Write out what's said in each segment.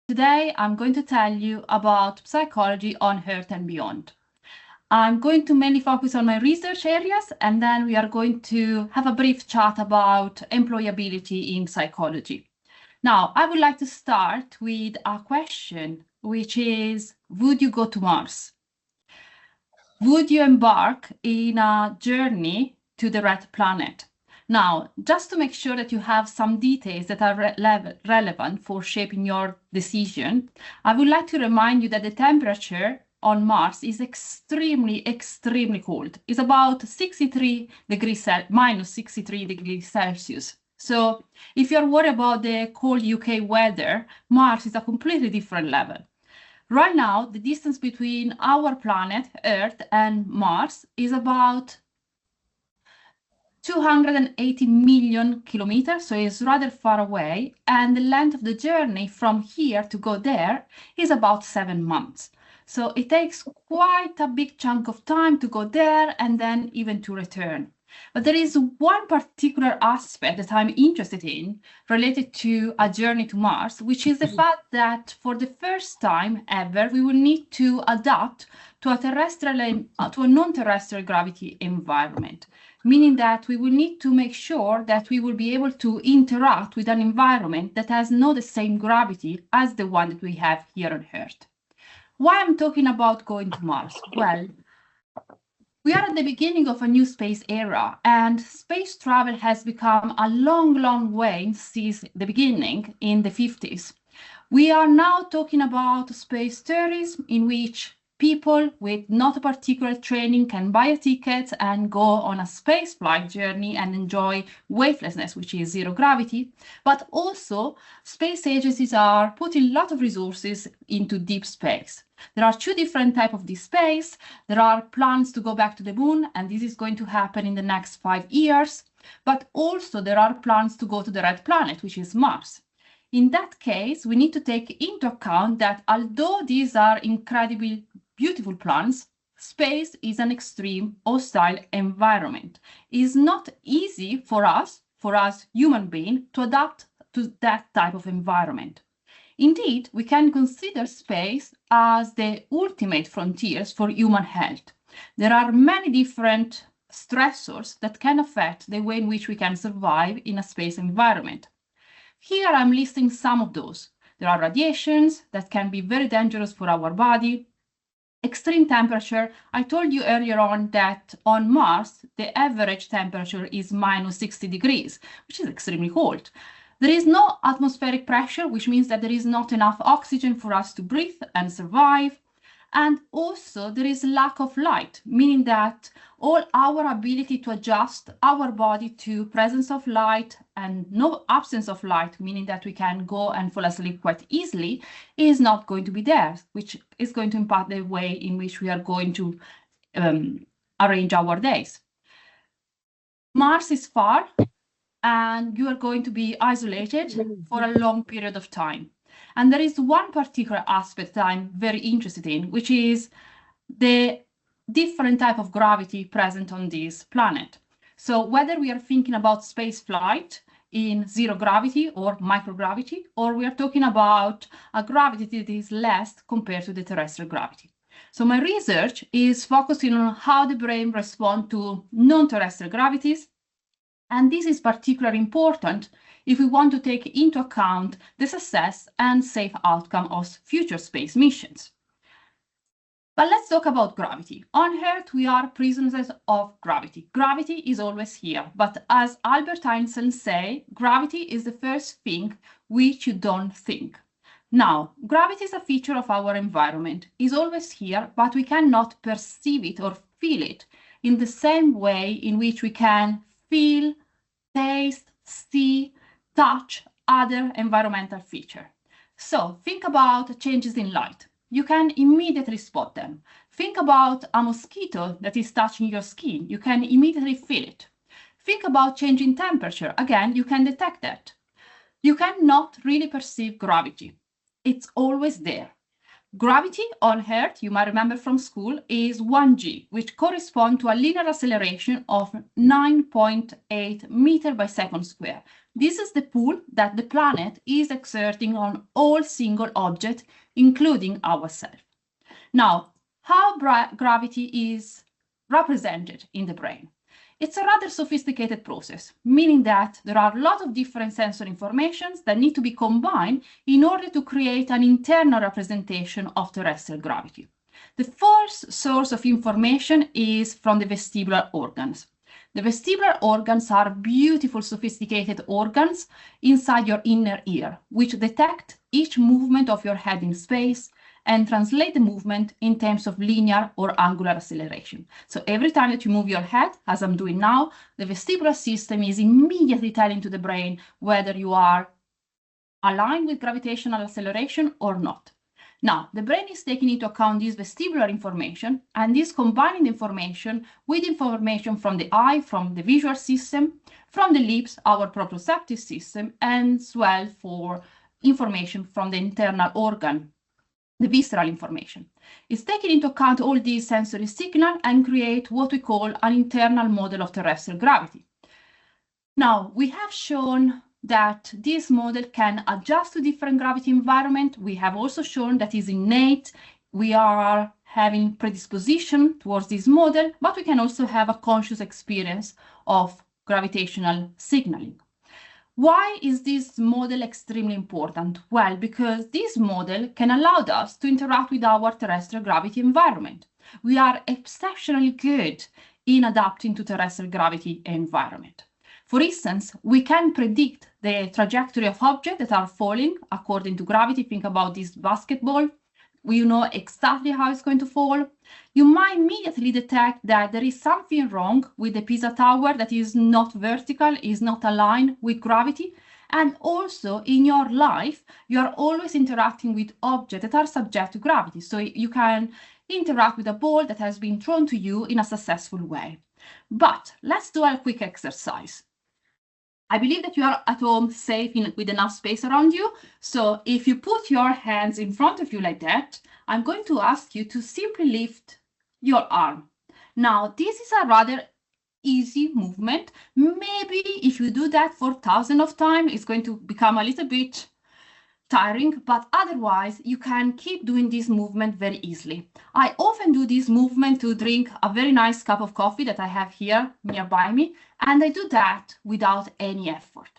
Today, I'm going to tell you about psychology on Earth and beyond. I'm going to mainly focus on my research areas, and then we are going to have a brief chat about employability in psychology. Now, I would like to start with a question, which is, would you go to Mars? Would you embark in a journey to the red planet? Now, just to make sure that you have some details that are relevant for shaping your decision, I would like to remind you that the temperature on Mars is extremely cold. It's about 63 degrees, minus 63 degrees Celsius. So if you're worried about the cold UK weather, Mars is a completely different level. Right now, the distance between our planet, Earth, and Mars is about 280 million kilometers, so it's rather far away, and the length of the journey from here to go there is about 7 months. So it takes quite a big chunk of time to go there and then even to return. But there is one particular aspect that I'm interested in related to a journey to Mars, which is the fact that for the first time ever, we will need to adapt to a non-terrestrial gravity environment, meaning that we will need to make sure that we will be able to interact with an environment that has not the same gravity as the one that we have here on Earth. Why I'm talking about going to Mars? Well, we are at the beginning of a new space era, and space travel has become a long way since the beginning in the 50s. We are now talking about space tourism, in which people with not a particular training can buy a ticket and go on a space flight journey and enjoy weightlessness, which is zero gravity. But also, space agencies are putting a lot of resources into deep space. There are two different types of deep space. There are plans to go back to the moon, and this is going to happen in the next 5 years. But also there are plans to go to the red planet, which is Mars. In that case, we need to take into account that although these are incredibly beautiful plans, space is an extreme hostile environment. It is not easy for us human beings, to adapt to that type of environment. Indeed, we can consider space as the ultimate frontiers for human health. There are many different stressors that can affect the way in which we can survive in a space environment. Here I'm listing some of those. There are radiations that can be very dangerous for our body. Extreme temperature. I told you earlier on that on Mars, the average temperature is minus 60 degrees, which is extremely cold. There is no atmospheric pressure, which means that there is not enough oxygen for us to breathe and survive. And also there is lack of light, meaning that all our ability to adjust our body to presence of light and no absence of light, meaning that we can go and fall asleep quite easily, is not going to be there, which is going to impact the way in which we are going to arrange our days. Mars is far, and you are going to be isolated for a long period of time. And there is one particular aspect that I'm very interested in, which is the different type of gravity present on this planet. So whether we are thinking about space flight in zero gravity or microgravity, or we are talking about a gravity that is less compared to the terrestrial gravity. So my research is focusing on how the brain responds to non-terrestrial gravities. And this is particularly important if we want to take into account the success and safe outcome of future space missions. But let's talk about gravity. On Earth, we are prisoners of gravity. Gravity is always here, but as Albert Einstein said, gravity is the first thing which you don't think. Now, gravity is a feature of our environment. It's always here, but we cannot perceive it or feel it in the same way in which we can feel, taste, see, touch other environmental features. So think about changes in light. You can immediately spot them. Think about a mosquito that is touching your skin. You can immediately feel it. Think about changing temperature. Again, you can detect that. You cannot really perceive gravity. It's always there. Gravity on Earth, you might remember from school, is 1g, which corresponds to a linear acceleration of 9.8 meters per second square. This is the pull that the planet is exerting on all single objects, including ourselves. Now, how gravity is represented in the brain? It's a rather sophisticated process, meaning that there are a lot of different sensory informations that need to be combined in order to create an internal representation of terrestrial gravity. The first source of information is from the vestibular organs. The vestibular organs are beautiful, sophisticated organs inside your inner ear, which detect each movement of your head in space and translate the movement in terms of linear or angular acceleration. So every time that you move your head, as I'm doing now, the vestibular system is immediately telling to the brain whether you are aligned with gravitational acceleration or not. Now, the brain is taking into account this vestibular information and is combining information with information from the eye, from the visual system, from the lips, our proprioceptive system, and as well for information from the internal organ, the visceral information. It's taking into account all these sensory signals and create what we call an internal model of terrestrial gravity. Now, we have shown that this model can adjust to different gravity environment. We have also shown that is innate. We are having predisposition towards this model, but we can also have a conscious experience of gravitational signaling. Why is this model extremely important? Well, because this model can allow us to interact with our terrestrial gravity environment. We are exceptionally good in adapting to terrestrial gravity environment. For instance, we can predict the trajectory of objects that are falling according to gravity. Think about this basketball. We know exactly how it's going to fall. You might immediately detect that there is something wrong with the Pisa Tower that is not vertical, is not aligned with gravity. And also in your life, you are always interacting with objects that are subject to gravity. So you can interact with a ball that has been thrown to you in a successful way. But let's do a quick exercise. I believe that you are at home safe with enough space around you. So if you put your hands in front of you like that, I'm going to ask you to simply lift your arm. Now, this is a rather easy movement. Maybe if you do that for thousands of times, it's going to become a little bit tiring, but otherwise you can keep doing this movement very easily. I often do this movement to drink a very nice cup of coffee that I have here nearby me, and I do that without any effort.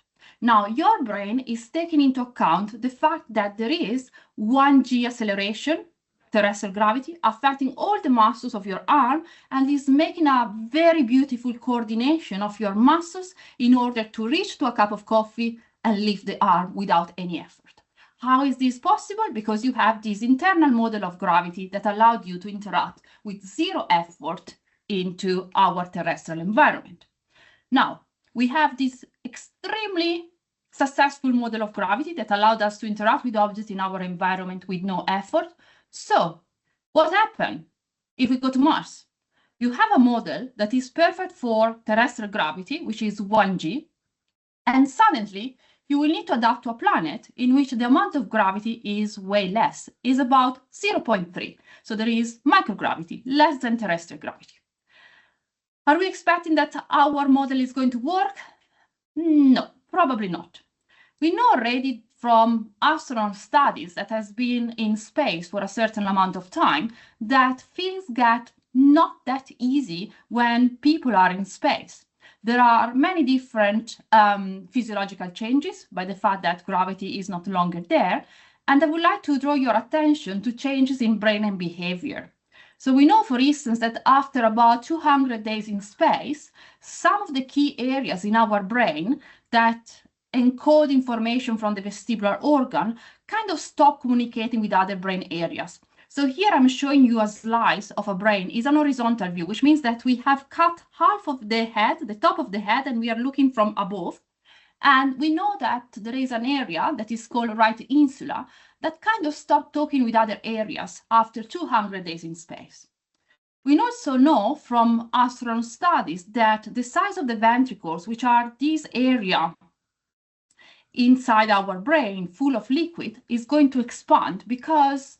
Now, your brain is taking into account the fact that there is 1g acceleration, terrestrial gravity, affecting all the muscles of your arm, and is making a very beautiful coordination of your muscles in order to reach to a cup of coffee and lift the arm without any effort. How is this possible? Because you have this internal model of gravity that allowed you to interact with zero effort into our terrestrial environment. Now, we have this extremely successful model of gravity that allowed us to interact with objects in our environment with no effort. So, what happened if we go to Mars? You have a model that is perfect for terrestrial gravity, which is 1g, and suddenly you will need to adapt to a planet in which the amount of gravity is way less, is about 0.3. So there is microgravity, less than terrestrial gravity. Are we expecting that our model is going to work? No, probably not. We know already from astronaut studies that has been in space for a certain amount of time that things get not that easy when people are in space. There are many different physiological changes by the fact that gravity is not longer there. And I would like to draw your attention to changes in brain and behavior. So we know, for instance, that after about 200 days in space, some of the key areas in our brain that encode information from the vestibular organ kind of stop communicating with other brain areas. So here I'm showing you a slice of a brain. It's an horizontal view, which means that we have cut half of the head, the top of the head, and we are looking from above. And we know that there is an area that is called right insula that kind of stopped talking with other areas after 200 days in space. We also know from astronaut studies that the size of the ventricles, which are this area inside our brain full of liquid, is going to expand because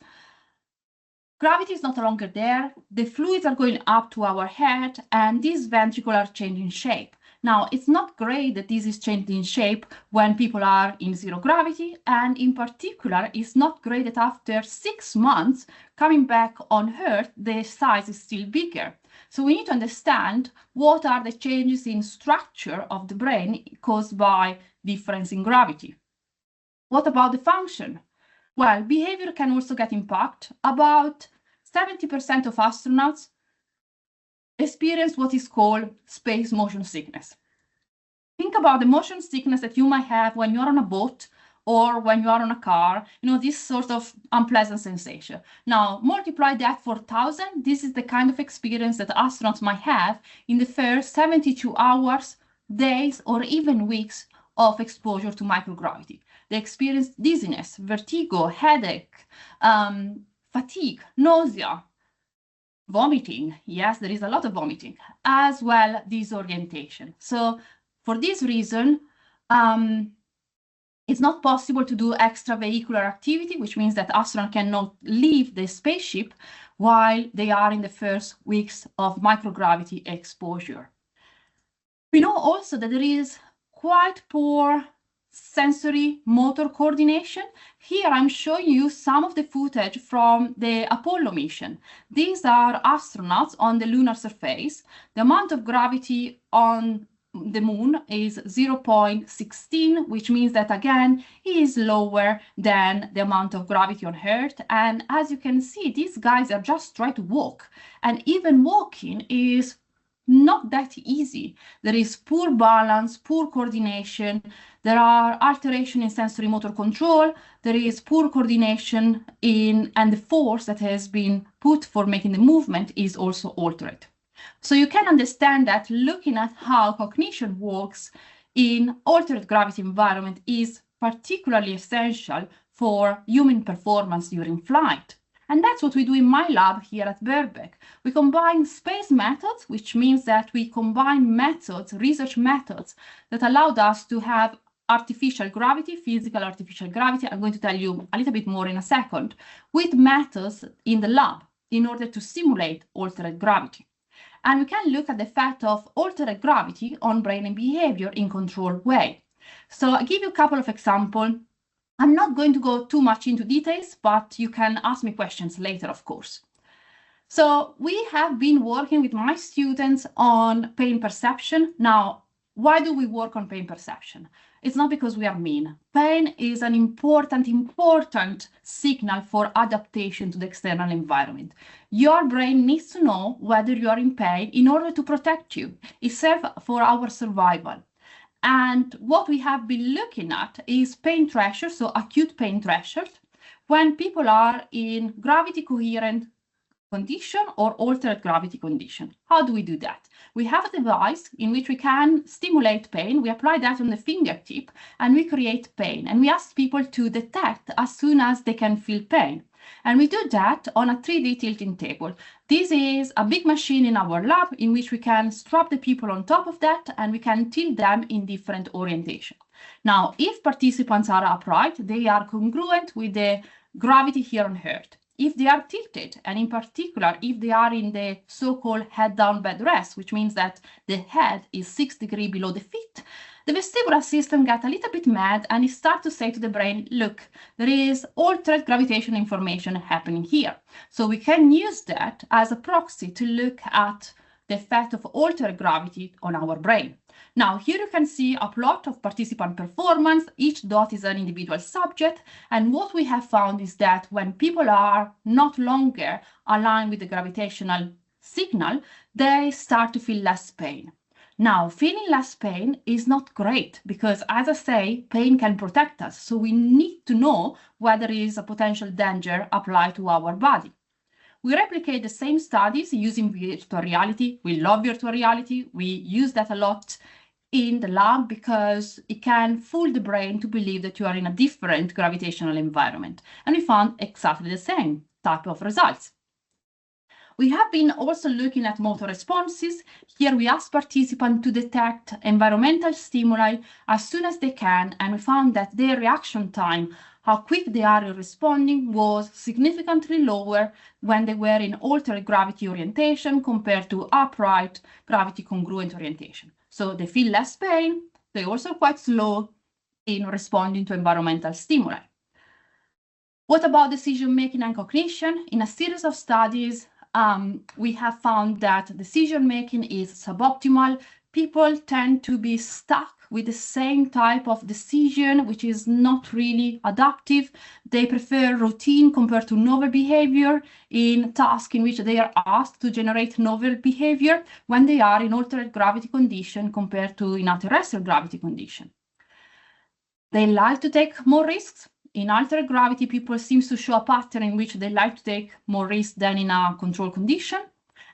Gravity is no longer there, the fluids are going up to our head, and these ventricles are changing shape. Now, it's not great that this is changing shape when people are in zero gravity, and in particular, it's not great that after 6 months, coming back on Earth, the size is still bigger. So we need to understand what are the changes in structure of the brain caused by difference in gravity. What about the function? Well, behavior can also get impacted. About 70% of astronauts experience what is called space motion sickness. Think about the motion sickness that you might have when you're on a boat or when you are on a car, this sort of unpleasant sensation. Now, multiply that for 1,000. This is the kind of experience that astronauts might have in the first 72 hours, days, or even weeks of exposure to microgravity. They experience dizziness, vertigo, headache, fatigue, nausea, vomiting. Yes, there is a lot of vomiting, as well disorientation. So for this reason, it's not possible to do extravehicular activity, which means that astronauts cannot leave the spaceship while they are in the first weeks of microgravity exposure. We know also that there is quite poor sensory motor coordination. Here I'm showing you some of the footage from the Apollo mission. These are astronauts on the lunar surface. The amount of gravity on the moon is 0.16, which means that again is lower than the amount of gravity on Earth. And as you can see, these guys are just trying to walk, and even walking is not that easy. There is poor balance, poor coordination. There are alterations in sensory motor control. There is poor coordination and the force that has been put for making the movement is also altered. So you can understand that looking at how cognition works in altered gravity environment is particularly essential for human performance during flight. And that's what we do in my lab here at Birkbeck. We combine space methods, which means that we combine methods, research methods, that allowed us to have artificial gravity, physical artificial gravity. I'm going to tell you a little bit more in a second, with methods in the lab in order to simulate altered gravity. And we can look at the effect of altered gravity on brain and behavior in controlled way. So I'll give you a couple of examples. I'm not going to go too much into details, but you can ask me questions later, of course. So we have been working with my students on pain perception. Now, why do we work on pain perception? It's not because we are mean. Pain is an important signal for adaptation to the external environment. Your brain needs to know whether you are in pain in order to protect you. It serves for our survival. And what we have been looking at is pain threshold, so acute pain threshold, when people are in gravity coherent condition or altered gravity condition. How do we do that? We have a device in which we can stimulate pain. We apply that on the fingertip and we create pain. And we ask people to detect as soon as they can feel pain. And we do that on a 3D tilting table. This is a big machine in our lab in which we can strap the people on top of that and we can tilt them in different orientation. Now, if participants are upright, they are congruent with the gravity here on Earth. If they are tilted, and in particular, if they are in the so-called head-down bed rest, which means that the head is 6 degrees below the feet, the vestibular system got a little bit mad and it starts to say to the brain, look, there is altered gravitational information happening here. So we can use that as a proxy to look at the effect of altered gravity on our brain. Now, here you can see a plot of participant performance. Each dot is an individual subject. And what we have found is that when people are not longer aligned with the gravitational signal, they start to feel less pain. Now, feeling less pain is not great because, as I say, pain can protect us. So we need to know whether there is a potential danger applied to our body. We replicate the same studies using virtual reality. We love virtual reality. We use that a lot in the lab because it can fool the brain to believe that you are in a different gravitational environment. And we found exactly the same type of results. We have been also looking at motor responses. Here we ask participants to detect environmental stimuli as soon as they can, and we found that their reaction time how quick they are in responding was significantly lower when they were in altered gravity orientation compared to upright gravity congruent orientation. So they feel less pain. They're also quite slow in responding to environmental stimuli. What about decision-making and cognition? In a series of studies, we have found that decision-making is suboptimal. People tend to be stuck with the same type of decision, which is not really adaptive. They prefer routine compared to novel behavior in tasks in which they are asked to generate novel behavior when they are in altered gravity condition compared to in a terrestrial gravity condition. They like to take more risks. In altered gravity, people seem to show a pattern in which they like to take more risks than in a controlled condition.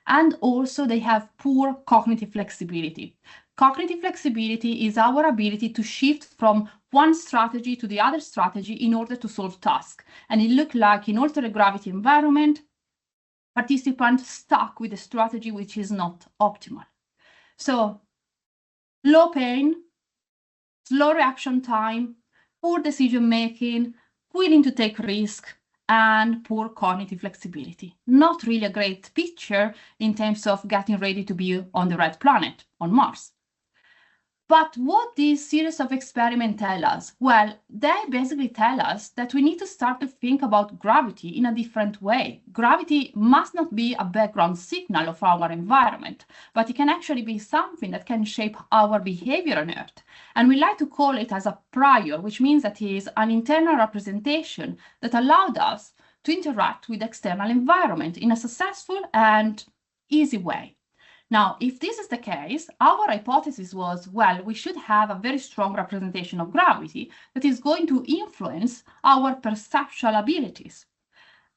And also they have poor cognitive flexibility. Cognitive flexibility is our ability to shift from one strategy to the other strategy in order to solve tasks. And it looked like in altered gravity environment, participants stuck with a strategy which is not optimal. So low pain, slow reaction time, poor decision-making, willing to take risk, and poor cognitive flexibility. Not really a great picture in terms of getting ready to be on the red planet, on Mars. But what this series of experiments tell us? Well, they basically tell us that we need to start to think about gravity in a different way. Gravity must not be a background signal of our environment, but it can actually be something that can shape our behavior on Earth. And we like to call it as a prior, which means that it is an internal representation that allowed us to interact with the external environment in a successful and easy way. Now, if this is the case, our hypothesis was, well, we should have a very strong representation of gravity that is going to influence our perceptual abilities.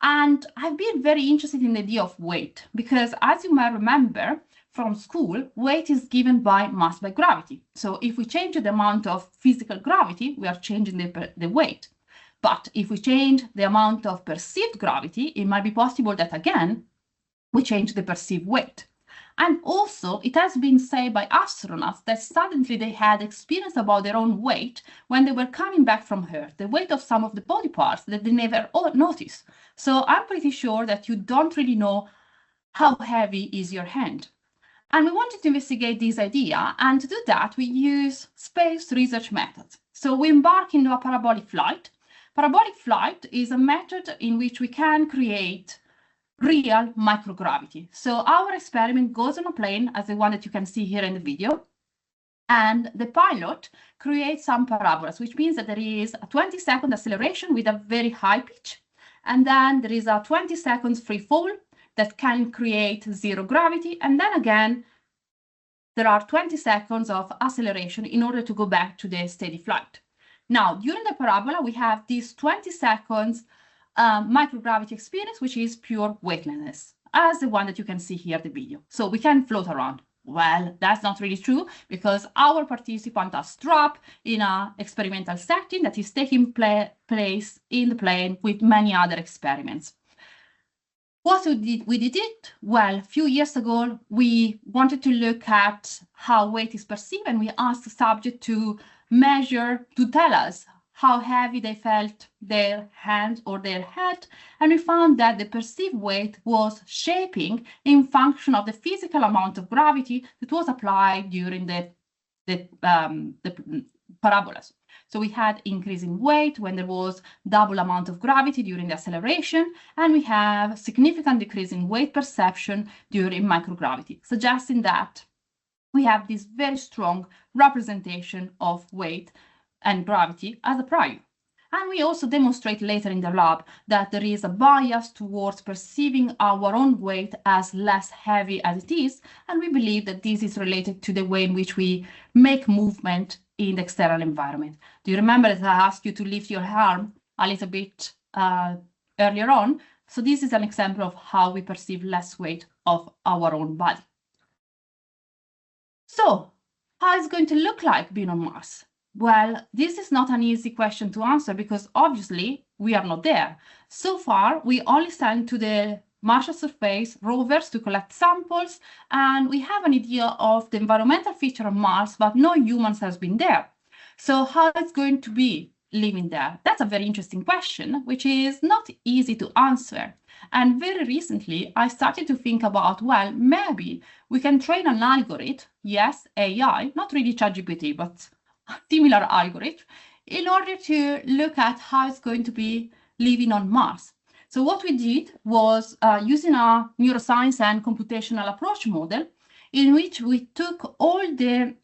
And I've been very interested in the idea of weight, because as you might remember from school, weight is given by mass by gravity. So if we change the amount of physical gravity, we are changing the weight. But if we change the amount of perceived gravity, it might be possible that, again, we change the perceived weight. And also, it has been said by astronauts that suddenly they had experience about their own weight when they were coming back from Earth, the weight of some of the body parts that they never noticed. So I'm pretty sure that you don't really know how heavy is your hand. And we wanted to investigate this idea, and to do that, we use space research methods. So we embark into a parabolic flight. Parabolic flight is a method in which we can create real microgravity. So our experiment goes on a plane, as the one that you can see here in the video, and the pilot creates some parabolas, which means that there is a 20-second acceleration with a very high pitch, and then there is a 20 seconds free fall that can create zero gravity, and then again, there are 20 seconds of acceleration in order to go back to the steady flight. Now, during the parabola, we have these 20 seconds microgravity experience, which is pure weightlessness, as the one that you can see here in the video. So we can float around. Well, that's not really true, because our participant are strapped in an experimental setting that is taking place in the plane with many other experiments. What we did it? Well, a few years ago, we wanted to look at how weight is perceived, and we asked the subject to measure, to tell us how heavy they felt their hand or their head, and we found that the perceived weight was shaping in function of the physical amount of gravity that was applied during the parabolas. So we had increasing weight when there was double amount of gravity during the acceleration, and we have significant decrease in weight perception during microgravity, suggesting that we have this very strong representation of weight and gravity as a prior. And we also demonstrate later in the lab that there is a bias towards perceiving our own weight as less heavy as it is, and we believe that this is related to the way in which we make movement in the external environment. Do you remember that I asked you to lift your arm a little bit earlier on? So this is an example of how we perceive less weight of our own body. So how is it going to look like being on Mars? Well, this is not an easy question to answer because obviously we are not there. So far, we only sent to the Martian surface rovers to collect samples, and we have an idea of the environmental feature of Mars, but no humans has been there. So how it's going to be? living there? That's a very interesting question, which is not easy to answer. And very recently, I started to think about, well, maybe we can train an algorithm, yes, AI, not really ChatGPT, but a similar algorithm, in order to look at how it's going to be living on Mars. So what we did was using a neuroscience and computational approach model, in which we took all the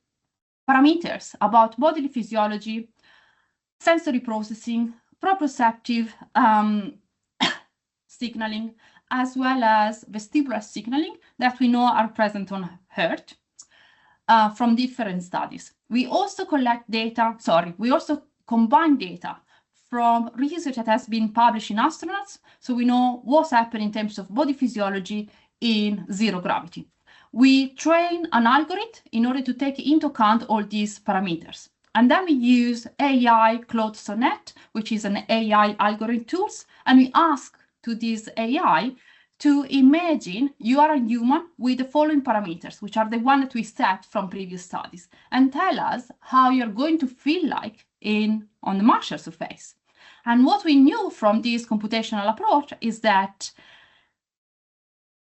parameters about bodily physiology, sensory processing, proprioceptive signaling, as well as vestibular signaling that we know are present on Earth from different studies. We also combine data from research that has been published in astronauts, so we know what's happening in terms of body physiology in zero gravity. We train an algorithm in order to take into account all these parameters. And then we use AI Claude Sonnet, which is an AI algorithm tools, and we ask to this AI to imagine you are a human with the following parameters, which are the ones that we set from previous studies, and tell us how you're going to feel like on the Martian surface. And what we knew from this computational approach is that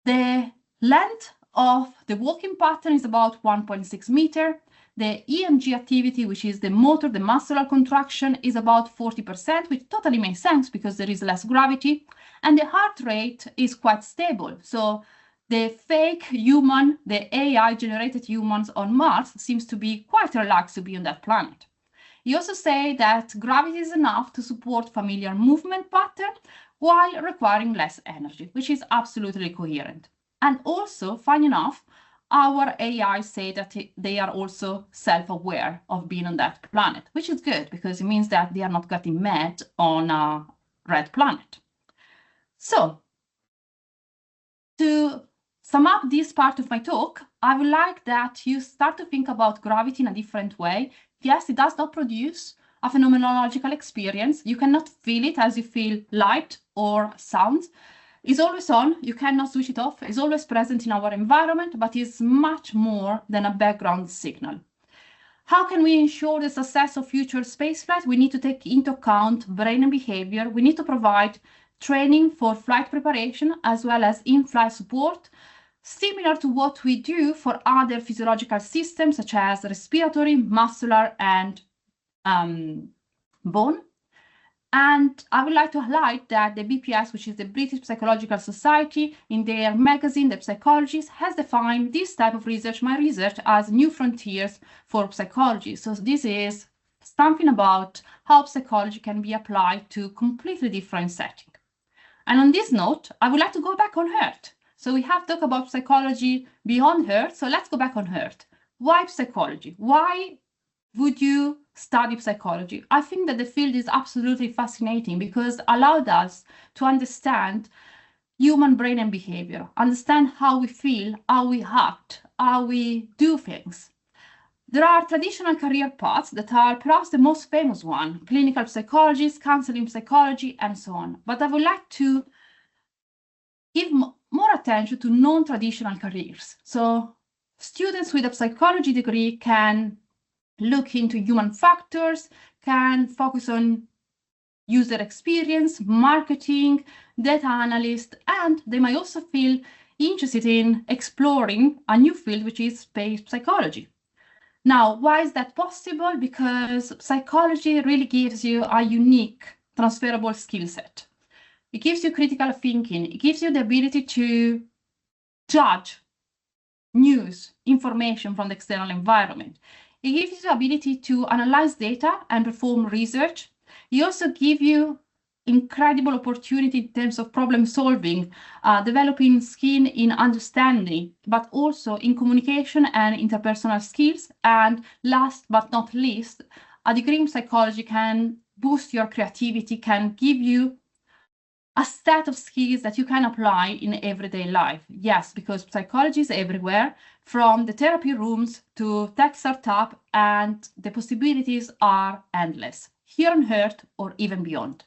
the length of the walking pattern is about 1.6 meters. The EMG activity, which is the motor, the muscular contraction, is about 40%, which totally makes sense because there is less gravity. And the heart rate is quite stable. So the fake human, the AI-generated humans on Mars seems to be quite relaxed to be on that planet. You also say that gravity is enough to support familiar movement pattern while requiring less energy, which is absolutely coherent. And also, fun enough, our AI say that they are also self-aware of being on that planet, which is good because it means that they are not getting mad on a red planet. So, to sum up this part of my talk, I would like that you start to think about gravity in a different way. Yes, it does not produce a phenomenological experience. You cannot feel it as you feel light or sound. It's always on, you cannot switch it off. It's always present in our environment, but it's much more than a background signal. How can we ensure the success of future spaceflight? We need to take into account brain and behavior. We need to provide training for flight preparation as well as in-flight support, similar to what we do for other physiological systems such as respiratory, muscular, and bone. And I would like to highlight that the BPS, which is the British Psychological Society, in their magazine, The Psychologist, has defined this type of research, my research, as new frontiers for psychology. So this is something about how psychology can be applied to completely different settings. And on this note, I would like to go back on Earth. So we have talked about psychology beyond Earth, so let's go back on Earth. Why psychology? Why would you study psychology? I think that the field is absolutely fascinating because it allowed us to understand human brain and behavior, understand how we feel, how we act, how we do things. There are traditional career paths that are perhaps the most famous one, clinical psychologist, counseling psychology, and so on. But I would like to give more attention to non-traditional careers. So students with a psychology degree can look into human factors, can focus on user experience, marketing, data analyst, and they might also feel interested in exploring a new field, which is space psychology. Now, why is that possible? Because psychology really gives you a unique transferable skill set. It gives you critical thinking. It gives you the ability to judge news, information from the external environment. It gives you the ability to analyze data and perform research. It also gives you incredible opportunity in terms of problem solving, developing skill in understanding, but also in communication and interpersonal skills. And last but not least, a degree in psychology can boost your creativity, can give you a set of skills that you can apply in everyday life. Yes, because psychology is everywhere, from the therapy rooms to tech startup, and the possibilities are endless, here on Earth or even beyond.